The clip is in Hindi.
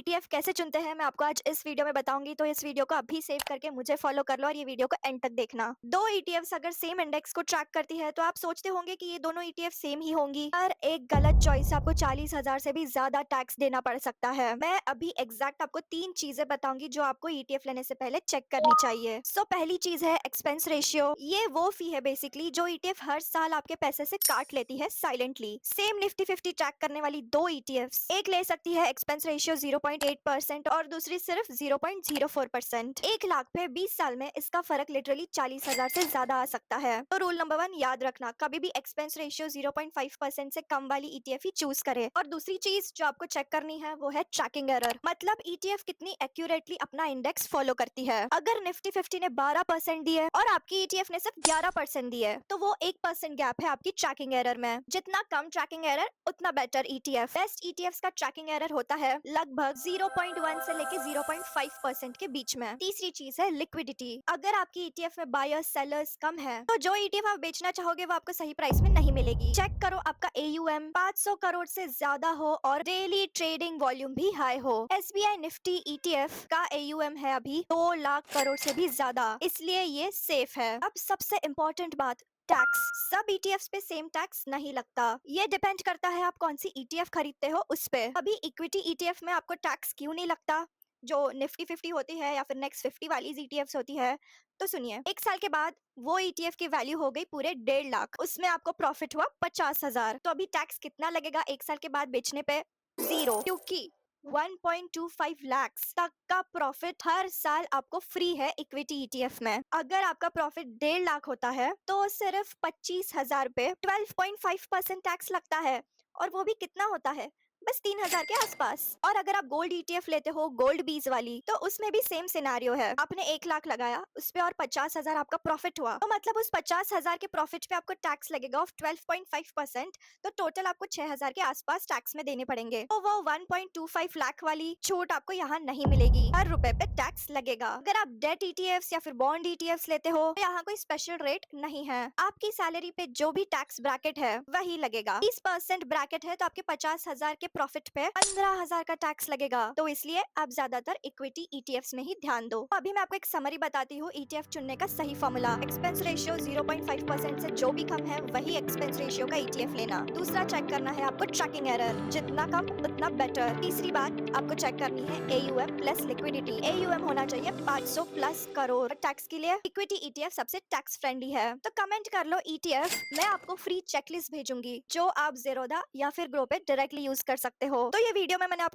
ईटीएफ कैसे चुनते हैं मैं आपको आज इस वीडियो में बताऊंगी, तो इस वीडियो को अभी सेव करके मुझे फॉलो कर लो और ये वीडियो को एंड तक देखना। दो ईटीएफ्स अगर सेम इंडेक्स को ट्रैक करती है तो आप सोचते होंगे कि ये दोनों ईटीएफ सेम ही होंगी, पर एक गलत चॉइस से आपको 40,000 से भी ज्यादा टैक्स देना पड़ सकता है। मैं अभी एग्जैक्ट आपको 3 चीजें बताऊंगी जो आपको ईटीएफ लेने से पहले चेक करनी चाहिए। पहली चीज है एक्सपेंस रेशियो। ये वो फी है बेसिकली जो ईटीएफ हर साल आपके पैसे से काट लेती है साइलेंटली। सेम निफ्टी 50 ट्रैक करने वाली दो ईटीएफ्स, एक ले सकती है एक्सपेंस रेशियो 0.8% और दूसरी सिर्फ 0.04%। 1 लाख पे 20 साल में इसका फर्क लिटरली 40,000 से ज्यादा आ सकता है। तो रूल नंबर 1 याद रखना, कभी भी एक्सपेंस रेशियो 0.5% से कम वाली ईटीएफ ही चूज करे। और दूसरी चीज जो आपको चेक करनी है वो है ट्रैकिंग एरर, मतलब ईटीएफ कितनी एक्यूरेटली अपना इंडेक्स फॉलो करती है। अगर निफ्टी 50 ने 12% दी है और आपकी ईटीएफ ने सिर्फ 11% दी है, तो वो 1% गैप है आपकी ट्रैकिंग एरर में। जितना कम ट्रैकिंग एरर उतना बेटर ईटीएफ। बेस्ट ईटीएफ का ट्रैकिंग एरर होता है लगभग 0.1 से लेके 0.5% के बीच में। तीसरी चीज है लिक्विडिटी। अगर आपकी ईटीएफ में बायर्स सेलर्स कम है तो जो ईटीएफ आप बेचना चाहोगे वो आपको सही प्राइस में नहीं मिलेगी। चेक करो आपका एयूएम 500 करोड़ से ज्यादा हो और डेली ट्रेडिंग वॉल्यूम भी हाई हो। एसबीआई निफ्टी ईटीएफ का एयूएम है अभी 2 लाख करोड़ से भी ज्यादा, इसलिए ये सेफ है। अब सबसे इम्पोर्टेंट बात, टैक्स। सब ईटीएफ पे सेम टैक्स नहीं लगता। ये डिपेंड करता है आप कौन सी ईटीएफ खरीदते हो उस पे। अभी इक्विटी ईटीएफ में आपको टैक्स क्यों नहीं लगता, जो निफ्टी 50 होती है या फिर नेक्स्ट 50 वाली ईटीएफ होती है, तो सुनिए, 1 साल के बाद वो ईटीएफ की वैल्यू हो गई पूरे 1.5 लाख, उसमें आपको प्रॉफिट हुआ 50,000। तो अभी टैक्स कितना लगेगा 1 साल के बाद बेचने पे? 0, क्योंकि 1.25 लाख तक का प्रॉफिट हर साल आपको फ्री है इक्विटी ईटीएफ में। अगर आपका प्रॉफिट 1.5 लाख होता है तो सिर्फ 25,000 पे 12.5% टैक्स लगता है, और वो भी कितना होता है? बस 3,000 के आसपास। और अगर आप गोल्ड ईटीएफ लेते हो, गोल्ड बीज वाली, तो उसमें भी सेम सिनारियो है। आपने 1 लाख लगाया, उस पे और 50,000 आपका प्रॉफिट हुआ, तो मतलब उस 50,000 के प्रॉफिट पे आपको टैक्स लगेगा ऑफ 12.5%। तो टोटल आपको 6,000 के आसपास टैक्स में देने पड़ेंगे। तो वो 1.25 लाख वाली छूट आपको यहाँ नहीं मिलेगी, हर रुपए पे टैक्स लगेगा। अगर आप डेट ईटीएफ या फिर बॉन्ड ईटीएफ लेते हो तो यहाँ कोई स्पेशल रेट नहीं है। आपकी सैलरी पे जो भी टैक्स ब्रैकेट है वही लगेगा। 20% ब्रैकेट है तो आपके 50,000 के प्रॉफिट पे 15,000 का टैक्स लगेगा। तो इसलिए आप ज्यादातर इक्विटी ईटीएफ में ही ध्यान दो। तो अभी मैं आपको एक समरी बताती हूँ ईटीएफ चुनने का सही फॉर्मूला। एक्सपेंस रेशियो 0.5% से जो भी कम है वही एक्सपेंस रेशियो का ईटीएफ लेना। दूसरा चेक करना है आपको ट्रैकिंग एरर, जितना कम उतना बेटर। तीसरी बात आपको चेक करनी है एयूएम प्लस लिक्विडिटी। एयूएम होना चाहिए 500 प्लस करोड़। टैक्स के लिए इक्विटी ईटीएफ सबसे टैक्स फ्रेंडली है। तो कमेंट कर लो ईटीएफ, मैं आपको फ्री चेकलिस्ट भेजूंगी जो आप ज़ेरोधा या फिर ग्रो पे डायरेक्टली यूज कर सकते हो। तो ये वीडियो में मैंने आपको